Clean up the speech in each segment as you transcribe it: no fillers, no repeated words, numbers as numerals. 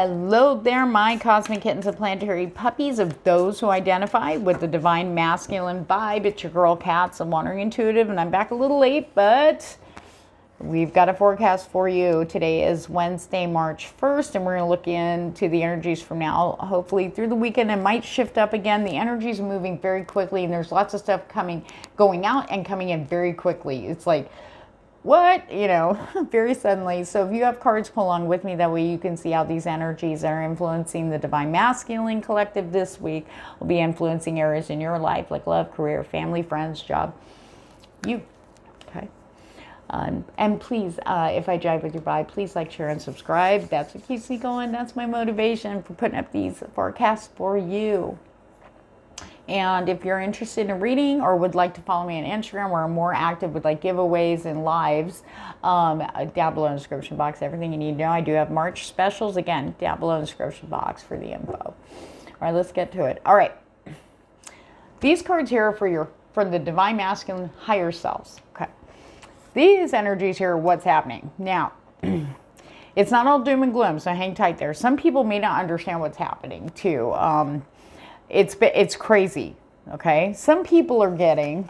Hello there, my cosmic kittens and planetary puppies of those who identify with the divine masculine vibe. It's your girl Catz, a wandering intuitive, and I'm back a little late, but we've got a forecast for you. Today is Wednesday, March 1st, and we're going to look into the energies from now, hopefully through the weekend. It might shift up again. The energies are moving very quickly, and there's lots of stuff going out and coming in very quickly. It's like, what? You know, very suddenly. So if you have cards, pull along with me. That way you can see how these energies are influencing the Divine Masculine Collective this week. Will be influencing areas in your life like love, career, family, friends, job. You. Okay. And please, if I jive with your vibe, please like, share, and subscribe. That's what keeps me going. That's my motivation for putting up these forecasts for you. And if you're interested in reading or would like to follow me on Instagram, where I'm more active with like giveaways and lives, down below in the description box, everything you need to know. I do have March specials, again, down below in the description box for the info. All right, let's get to it. All right. These cards here are for the Divine Masculine higher selves. Okay. These energies here are what's happening. Now, it's not all doom and gloom, so hang tight there. Some people may not understand what's happening too. It's crazy, okay? Some people are getting,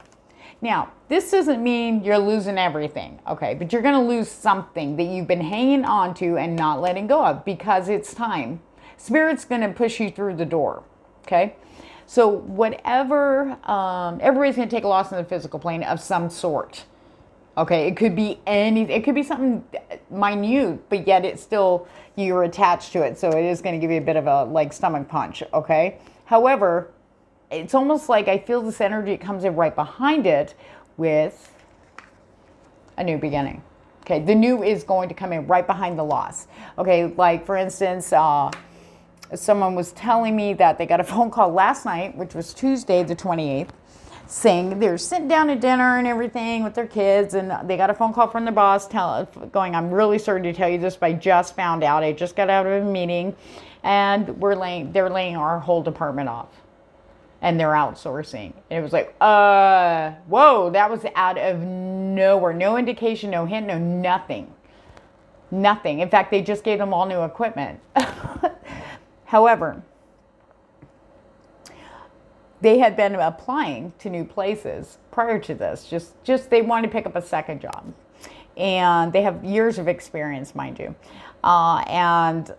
now, this doesn't mean you're losing everything, okay? But you're going to lose something that you've been hanging on to and not letting go of because it's time. Spirit's going to push you through the door, okay? So whatever, everybody's going to take a loss in the physical plane of some sort, okay? It could be anything. It could be something minute, but yet it's still, you're attached to it. So it is going to give you a bit of a, like, stomach punch, okay? However, it's almost like I feel this energy comes in right behind it with a new beginning. Okay, the new is going to come in right behind the loss. Okay, like for instance, someone was telling me that they got a phone call last night, which was Tuesday the 28th, saying they're sitting down at dinner and everything with their kids, and they got a phone call from their boss going, I'm really sorry to tell you this, but I just found out. I just got out of a meeting. And they're laying our whole department off, and they're outsourcing. And it was like, whoa, that was out of nowhere. No indication, no hint, no nothing. Nothing. In fact, they just gave them all new equipment. However, they had been applying to new places prior to this. Just they wanted to pick up a second job. And they have years of experience, mind you. And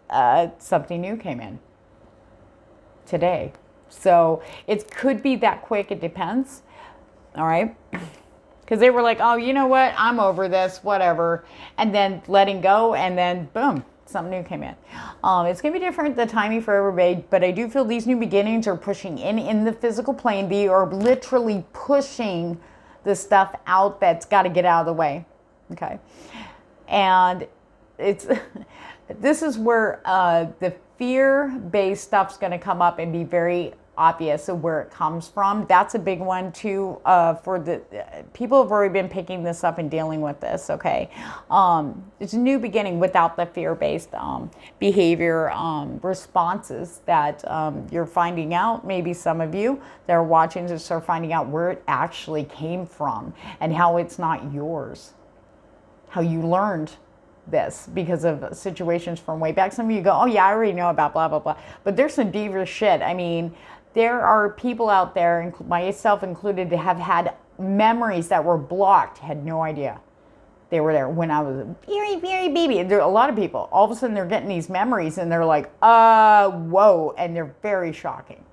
something new came in today. So it could be that quick. It depends. All right. Because they were like, oh, you know what? I'm over this, whatever. And then letting go. And then boom, something new came in. It's going to be different, the timing for everybody. But I do feel these new beginnings are pushing in the physical plane. They are literally pushing the stuff out that's got to get out of the way. Okay. And this is where the fear-based stuff's going to come up and be very obvious of where it comes from. That's a big one too. For the people have already been picking this up and dealing with this. Okay, it's a new beginning without the fear-based behavior responses that you're finding out. Maybe some of you that are watching this are finding out where it actually came from and how it's not yours. How you learned this because of situations from way back. Some of you go, oh yeah, I already know about blah, blah, blah. But there's some devious shit. I mean, there are people out there, myself included, that have had memories that were blocked, had no idea they were there when I was a very, very baby. There are a lot of people, all of a sudden they're getting these memories and they're like, whoa, and they're very shocking,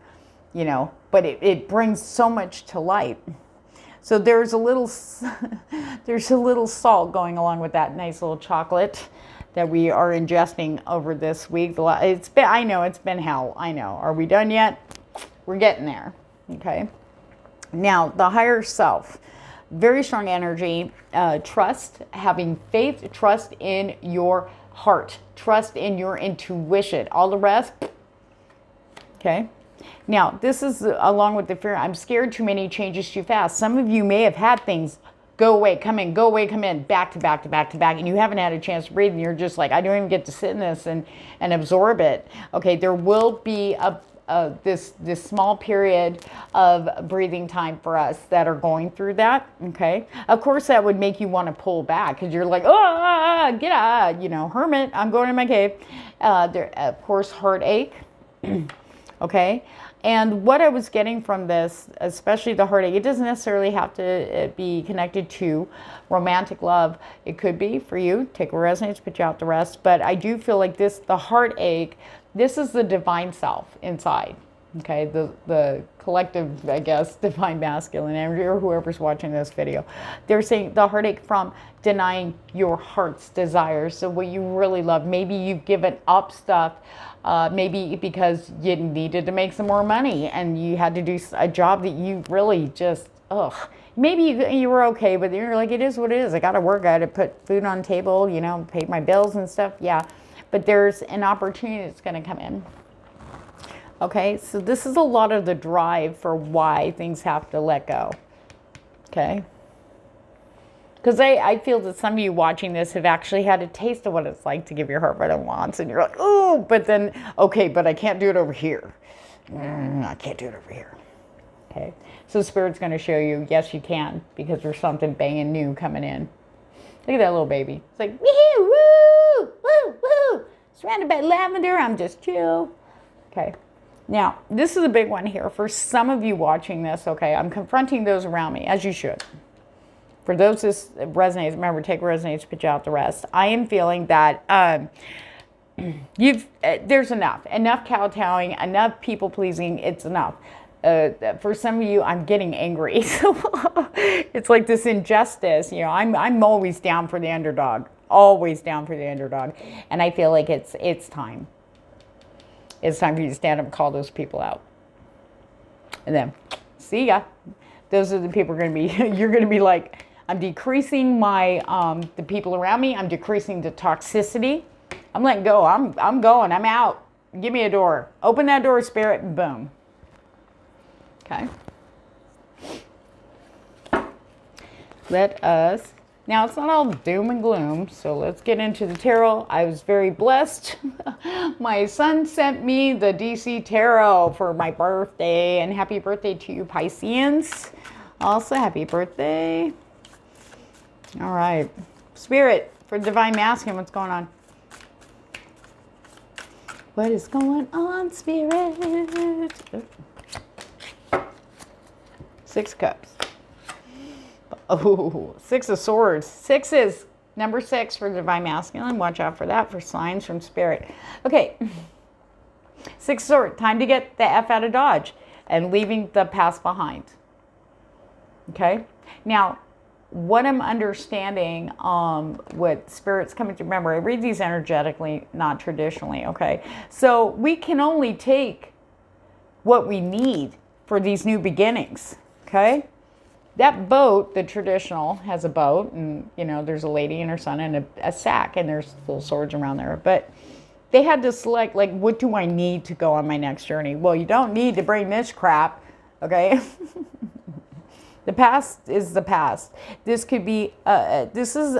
you know, but it brings so much to light. So there's a little salt going along with that nice little chocolate that we are ingesting over this week. I know it's been hell. I know. Are we done yet? We're getting there. Okay. Now the higher self, very strong energy, trust, having faith, trust in your heart, trust in your intuition. All the rest. Okay. Now, this is along with the fear. I'm scared too many changes too fast. Some of you may have had things go away, come in, go away, come in, back to back to back to back, and you haven't had a chance to breathe, and you're just like, I don't even get to sit in this and absorb it. Okay, there will be a this small period of breathing time for us that are going through that. Okay, of course that would make you want to pull back because you're like, oh, get out, you know, hermit, I'm going in my cave. There, of course, heartache. Okay, and what I was getting from this, especially the heartache, it doesn't necessarily have to be connected to romantic love. It could be for you. Take what resonates, put you out the rest. But I do feel like this, the heartache, this is the divine self inside. Okay, the collective, I guess, divine masculine energy, or whoever's watching this video. They're saying the heartache from denying your heart's desires. So what you really love. Maybe you've given up stuff. Maybe because you needed to make some more money and you had to do a job that you really just, maybe you were okay, but you're like, it is what it is. I got to work. I got to put food on the table, you know, pay my bills and stuff. Yeah. But there's an opportunity that's going to come in. Okay. So this is a lot of the drive for why things have to let go. Okay. Because I feel that some of you watching this have actually had a taste of what it's like to give your heart what it wants. And you're like, oh, but then, okay, but I can't do it over here. I can't do it over here. Okay. So Spirit's going to show you, yes, you can, because there's something banging new coming in. Look at that little baby. It's like, woo, woo, woo. Surrounded by lavender. I'm just chill. Okay. Now, this is a big one here. For some of you watching this, okay, I'm confronting those around me, as you should. For those this resonates, remember, take what resonates, put you out the rest. I am feeling that there's enough kowtowing, enough people pleasing. It's enough. For some of you, I'm getting angry. So it's like this injustice. You know, I'm always down for the underdog. Always down for the underdog. And I feel like it's time. It's time for you to stand up and call those people out. And then, see ya. Those are the people you're going to be like, I'm decreasing my, the people around me. I'm decreasing the toxicity. I'm letting go. I'm going. I'm out. Give me a door. Open that door, Spirit. Boom. Okay. Let us, now it's not all doom and gloom, so let's get into the tarot. I was very blessed. My son sent me the DC Tarot for my birthday, and happy birthday to you, Pisceans. Also, happy birthday. All right. Spirit, for Divine Masculine, what's going on? What is going on, Spirit? Six Cups. Oh, Six of Swords. Sixes. Number 6 for Divine Masculine. Watch out for that, for signs from Spirit. Okay. Six of Swords. Time to get the F out of Dodge and leaving the past behind. Okay. Now, what I'm understanding, what Spirit's coming to, remember, I read these energetically, not traditionally, okay? So we can only take what we need for these new beginnings, okay? That boat, the traditional, has a boat, and, you know, there's a lady and her son and a sack, and there's little swords around there. But they had to select, like, what do I need to go on my next journey? Well, you don't need to bring this crap, okay? The past is the past. This could be, this is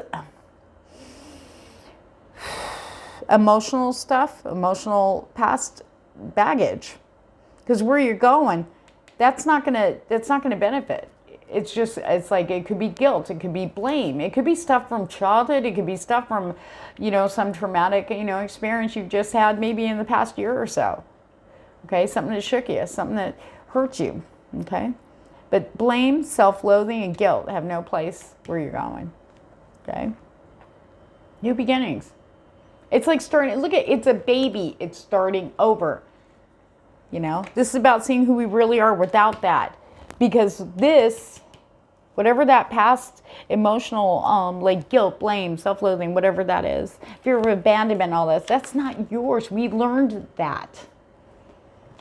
emotional stuff, emotional past baggage. Because where you're going, that's not gonna benefit. It's just, it's like, it could be guilt, it could be blame, it could be stuff from childhood, it could be stuff from, you know, some traumatic, you know, experience you've just had maybe in the past year or so. Okay, something that shook you, something that hurt you, okay? But blame, self-loathing, and guilt have no place where you're going, okay? New beginnings. It's like starting, look at, it's a baby, it's starting over. You know, this is about seeing who we really are without that. Because this, whatever that past emotional, like guilt, blame, self-loathing, whatever that is, fear of abandonment, all this, that's not yours. We learned that.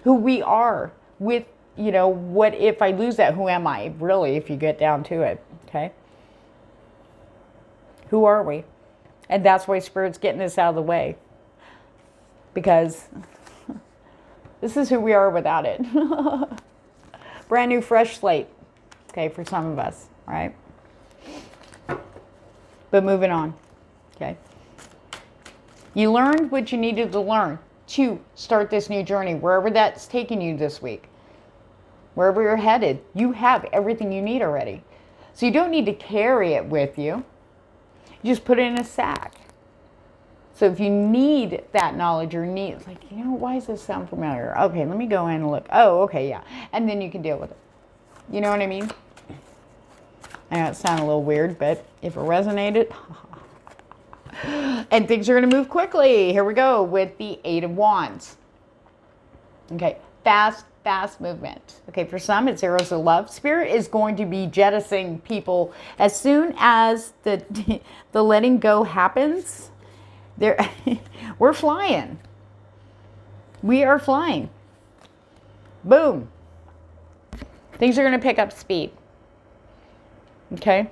Who we are with, you know, what if I lose that? Who am I, really, if you get down to it, okay? Who are we? And that's why Spirit's getting this out of the way. Because this is who we are without it. Brand new, fresh slate, okay, for some of us, right? But moving on, okay? You learned what you needed to learn to start this new journey, wherever that's taking you this week. Wherever you're headed, you have everything you need already. So you don't need to carry it with you. You just put it in a sack. So if you need that knowledge or need, like, you know, why does this sound familiar? Okay, let me go in and look. Oh, okay, yeah. And then you can deal with it. You know what I mean? I know it sounded a little weird, but if it resonated, and things are going to move quickly. Here we go with the 8 of Wands. Okay, fast movement. Okay, for some, it's arrows of love. Spirit is going to be jettisoning people as soon as the letting go happens. We're flying. We are flying. Boom. Things are going to pick up speed. Okay.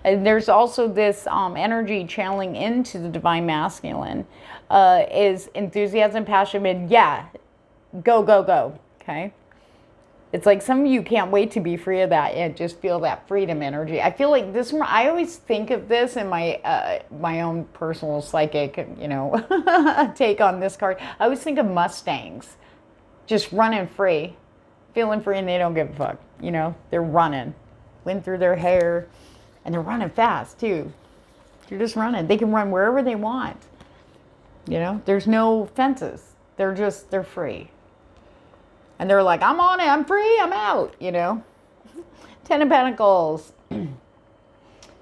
And there's also this energy channeling into the divine masculine is enthusiasm, passion, and yeah, go, go, go. Okay. It's like some of you can't wait to be free of that and just feel that freedom energy. I feel like this, I always think of this in my my own personal psychic, you know, take on this card. I always think of Mustangs just running free, feeling free, and they don't give a fuck. You know, they're running, wind through their hair, and they're running fast too. They're just running. They can run wherever they want. You know, there's no fences. They're free. And they're like, I'm on it, I'm free, I'm out, you know. 10 of Pentacles.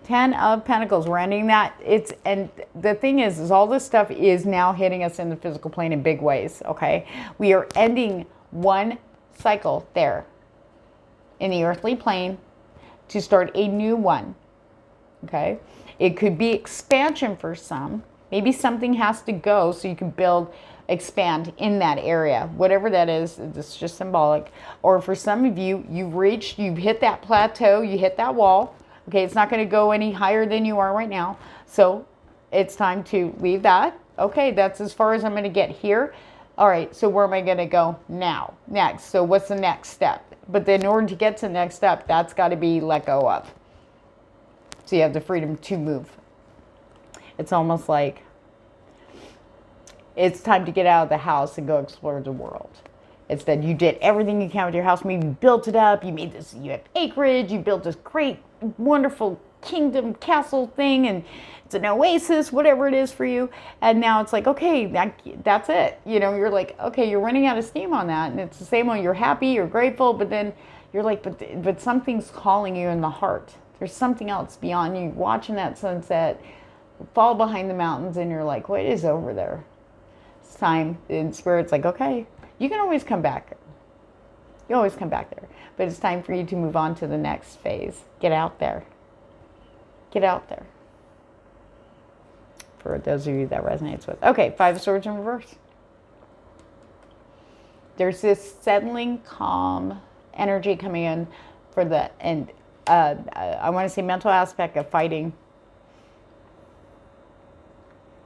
10 of Pentacles, we're ending that. And the thing is all this stuff is now hitting us in the physical plane in big ways, okay? We are ending one cycle there in the earthly plane to start a new one, okay? It could be expansion for some. Maybe something has to go so you can expand in that area, whatever that is. It's just symbolic. Or for some of you, you've hit that plateau, you hit that wall. Okay, it's not going to go any higher than you are right now. So it's time to leave that. Okay, that's as far as I'm going to get here. All right, so where am I going to go now? Next. So what's the next step? But then in order to get to the next step, that's got to be let go of. So you have the freedom to move. It's almost like it's time to get out of the house and go explore the world. It's that you did everything you can with your house. Maybe you built it up. You made this, you have acreage. You built this great, wonderful kingdom castle thing. And it's an oasis, whatever it is for you. And now it's like, okay, that's it. You know, you're like, okay, you're running out of steam on that. And it's the same one. You're happy, you're grateful. But then you're like, but something's calling you in the heart. There's something else beyond you. Watching that sunset, fall behind the mountains. And you're like, what is over there? Time in Spirit's like, okay, you can always come back. You always come back there. But it's time for you to move on to the next phase. Get out there. Get out there. For those of you that resonates with. Okay, 5 of Swords in reverse. There's this settling, calm energy coming in for the, and I want to say mental aspect of fighting.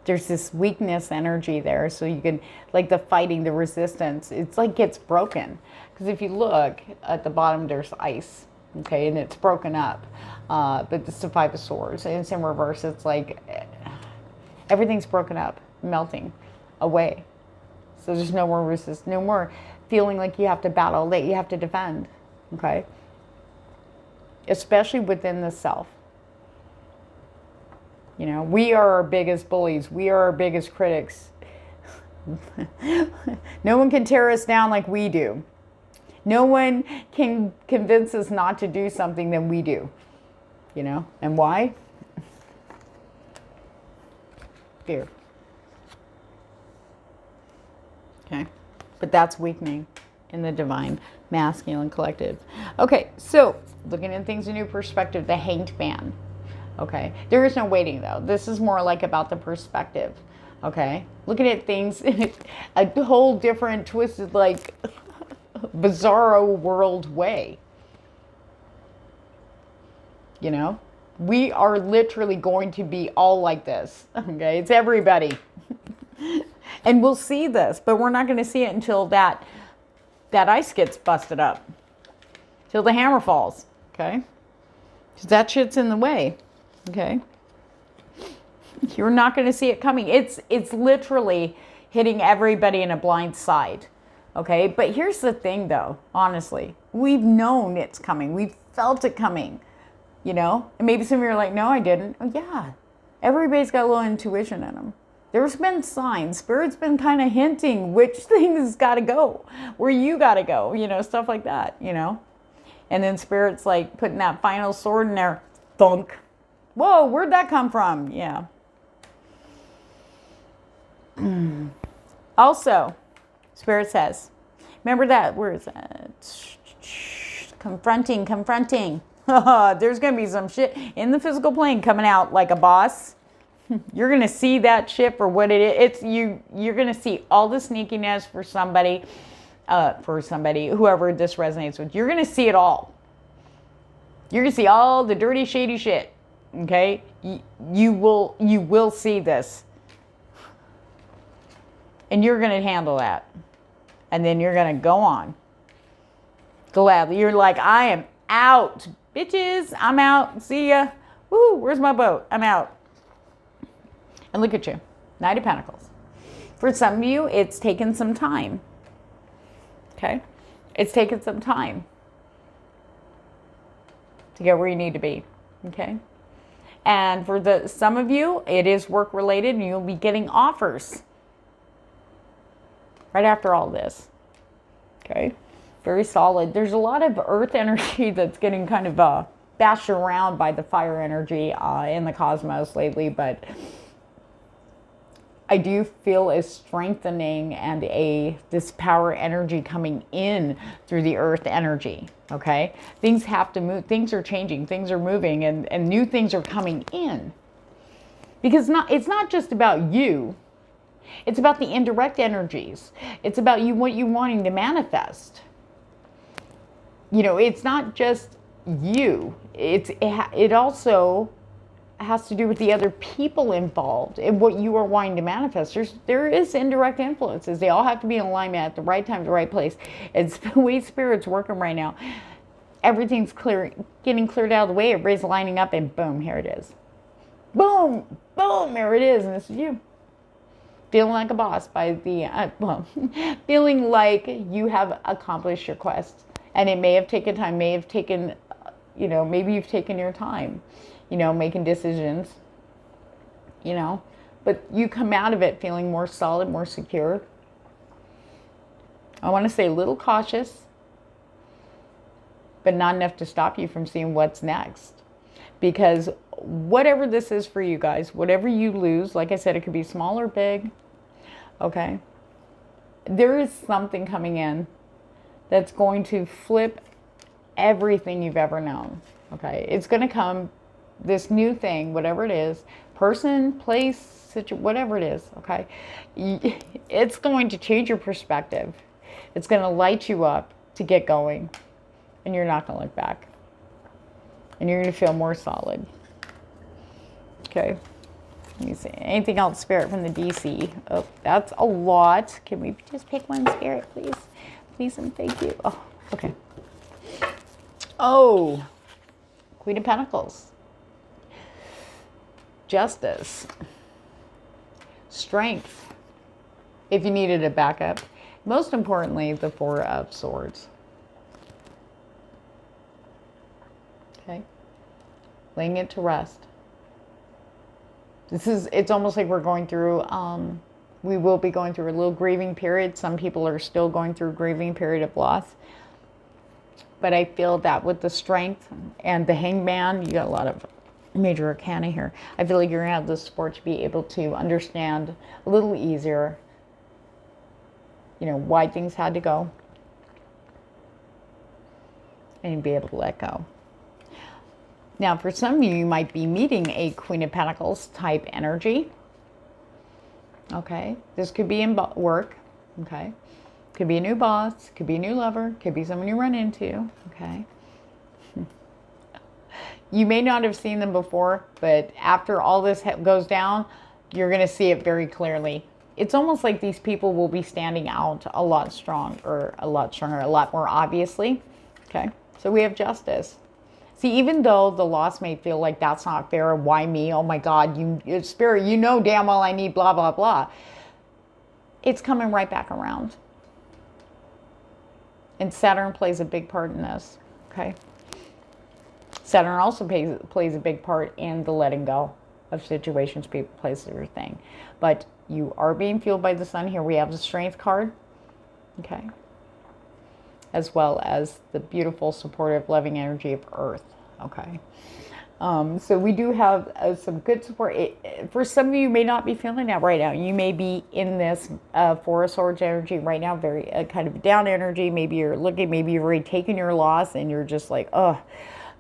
There's this weakness energy there, so you can, like the fighting, the resistance, it's like gets broken. Because if you look at the bottom, there's ice, okay, and it's broken up. But it's the 5 of Swords, and it's in reverse. It's like everything's broken up, melting away. So there's no more resistance, no more feeling like you have to battle, that you have to defend, okay? Especially within the self. You know, we are our biggest bullies. We are our biggest critics. No one can tear us down like we do. No one can convince us not to do something than we do. You know, and why? Fear. Okay, but that's weakening in the divine masculine collective. Okay, so looking at things in a new perspective, the Hanged Man. Okay, there is no waiting though. This is more like about the perspective. Okay, looking at things in a whole different, twisted, like bizarro world way. You know, we are literally going to be all like this. Okay, it's everybody. And we'll see this, but we're not going to see it until that ice gets busted up. Till the hammer falls. Okay, because that shit's in the way. Okay. You're not going to see it coming. It's literally hitting everybody in a blind side. Okay, but here's the thing though, honestly, we've known it's coming. We've felt it coming, you know? And maybe some of you are like, no, I didn't. Oh yeah, everybody's got a little intuition in them. There's been signs. Spirit's been kind of hinting which things got to go, where you got to go, you know, stuff like that, you know? And then Spirit's like putting that final sword in there, thunk. Whoa, where'd that come from? Yeah. Also, Spirit says, remember that, where is that? Confronting. There's going to be some shit in the physical plane coming out like a boss. You're going to see that shit for what it is. You're going to see all the sneakiness for somebody, whoever this resonates with. You're going to see it all. You're going to see all the dirty, shady shit. Okay? You will see this. And you're going to handle that. And then you're going to go on. Gladly. You're like, I am out. Bitches, I'm out. See ya. Woo, where's my boat? I'm out. And look at you. Knight of Pentacles. For some of you, it's taken some time. Okay? It's taken some time to get where you need to be. Okay? And for some of you, it is work related and you'll be getting offers right after all this. Okay? Very solid. There's a lot of earth energy that's getting kind of bashed around by the fire energy in the cosmos lately, but I do feel a strengthening and this power energy coming in through the earth energy. Okay? Things have to move. Things are changing. Things are moving and new things are coming in. Because it's not just about you. It's about the indirect energies. It's about what you wanting to manifest. You know, it's not just you. It also has to do with the other people involved in what you are wanting to manifest. There is indirect influences. They all have to be in alignment at the right time, the right place. It's the way Spirit's working right now. Everything's getting cleared out of the way. Everybody's lining up and boom, here it is. Boom, boom, there it is. And this is you. Feeling like a boss by the, feeling like you have accomplished your quest. And it may have taken time, may have taken, you know, maybe you've taken your time, you know, making decisions, you know. But you come out of it feeling more solid, more secure. I want to say a little cautious, but not enough to stop you from seeing what's next. Because whatever this is for you guys, whatever you lose, like I said, it could be small or big, okay? There is something coming in that's going to flip everything you've ever known, okay? It's going to come, this new thing, whatever it is, person, place, situation, whatever it is, okay? It's going to change your perspective. It's going to light you up to get going, and you're not going to look back. And you're going to feel more solid. Okay. Let me see. Anything else, Spirit, from the DC? Oh, that's a lot. Can we just pick one, Spirit, please? Please and thank you. Oh, okay. Oh, Queen of Pentacles. Justice. Strength. If you needed a backup. Most importantly, the Four of Swords. Okay. Laying it to rest. It's almost like we're going through, we will be going through a little grieving period. Some people are still going through a grieving period of loss. But I feel that with the strength and the Hangman, you got a lot of major arcana here. I feel like you're going to have the support to be able to understand a little easier, you know, why things had to go. And be able to let go. Now, for some of you, you might be meeting a Queen of Pentacles type energy. Okay. This could be in work. Okay. Could be a new boss. Could be a new lover. Could be someone you run into. Okay. You may not have seen them before, but after all this goes down, you're going to see it very clearly. It's almost like these people will be standing out a lot stronger, a lot more obviously. Okay. So we have Justice. See, even though the loss may feel like that's not fair, why me? Oh my God, you Spirit, you know damn well I need blah, blah, blah. It's coming right back around. And Saturn plays a big part in this, okay? Saturn also plays a big part in the letting go of situations, people, places, everything. But you are being fueled by the sun. Here we have the Strength card, okay? As well as the beautiful, supportive, loving energy of Earth, okay? So we do have some good support. For some of you, may not be feeling that right now. You may be in this Four of Swords energy right now, very kind of down energy. Maybe you're looking, maybe you've already taken your loss and you're just like, oh.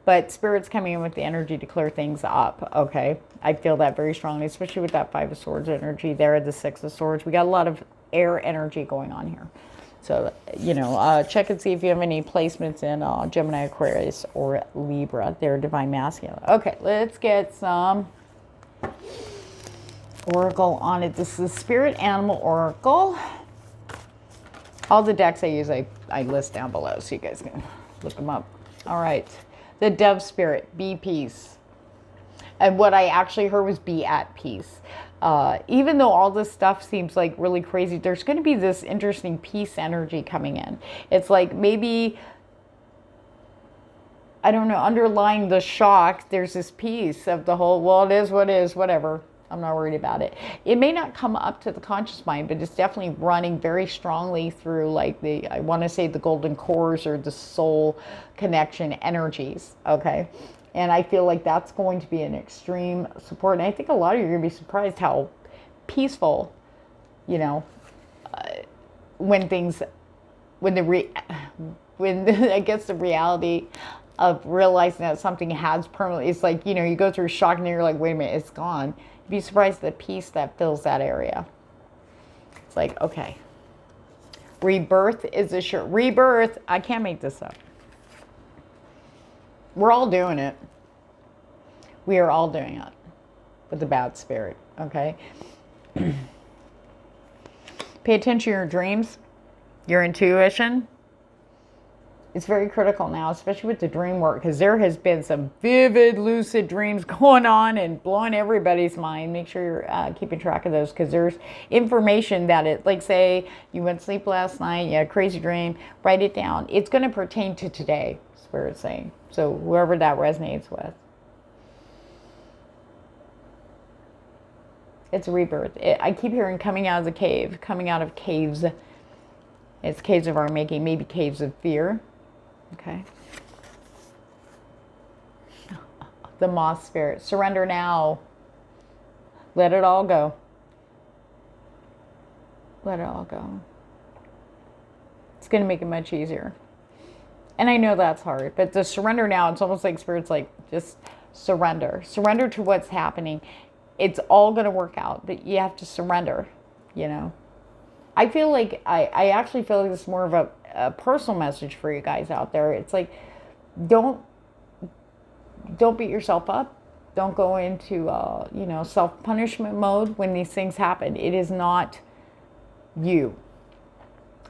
But Spirit's coming in with the energy to clear things up, okay? I feel that very strongly, especially with that Five of Swords energy there, the Six of Swords. We got a lot of air energy going on here. So, you know, check and see if you have any placements in Gemini, Aquarius, or Libra. They're Divine Masculine. Okay, let's get some Oracle on it. This is Spirit Animal Oracle. All the decks I use, I list down below so you guys can look them up. All right. The Dove Spirit, be peace. And what I actually heard was be at peace. Even though all this stuff seems like really crazy, there's going to be this interesting peace energy coming in. It's like maybe, I don't know, underlying the shock, there's this peace of the whole, well, it is what it is, whatever. I'm not worried about it. It may not come up to the conscious mind, but it's definitely running very strongly through like the, I want to say the golden cores or the soul connection energies, okay? And I feel like that's going to be an extreme support. And I think a lot of you are going to be surprised how peaceful, you know, when I guess the reality of realizing that something has permanently, it's like, you know, you go through shock and then you're like, wait a minute, it's gone. You'd be surprised at the peace that fills that area. It's like, okay. Rebirth is assured. Rebirth, I can't make this up. We're all doing it. We are all doing it with the bad spirit, okay? Pay attention to your dreams, your intuition. It's very critical now, especially with the dream work, because there has been some vivid, lucid dreams going on and blowing everybody's mind. Make sure you're keeping track of those, because there's information that it, like say you went to sleep last night, you had a crazy dream, write it down. It's going to pertain to today, Spirit's saying. So whoever that resonates with. It's a rebirth. I keep hearing coming out of the cave, coming out of caves. It's caves of our making, maybe caves of fear. Okay. The Moth Spirit. Surrender now. Let it all go. Let it all go. It's going to make it much easier. And I know that's hard, but the surrender now, it's almost like Spirit's like, just surrender. Surrender to what's happening. It's all going to work out, but you have to surrender, you know. I feel like, I actually feel like this is more of a personal message for you guys out there. It's like, don't beat yourself up. Don't go into, you know, self-punishment mode when these things happen. It is not you.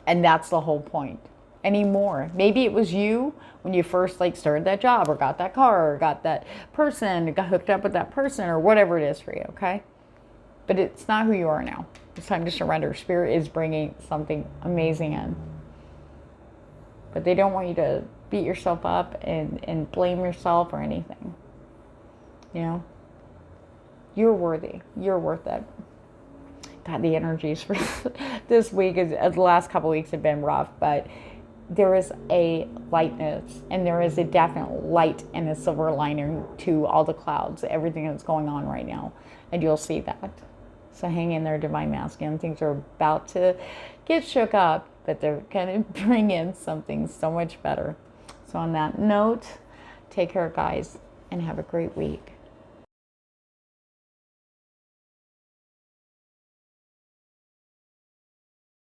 And that's the whole point anymore. Maybe it was you when you first like started that job or got that car or got that person, got hooked up with that person or whatever it is for you, okay? But it's not who you are now. It's time to surrender. Spirit is bringing something amazing in. But they don't want you to beat yourself up and blame yourself or anything. You know? You're worthy. You're worth it. God, the energies for this week, the last couple of weeks have been rough, but there is a lightness and there is a definite light and a silver lining to all the clouds, everything that's going on right now. And you'll see that. So hang in there, Divine Masculine. Things are about to get shook up, but they're going to bring in something so much better. So on that note, take care, guys, and have a great week.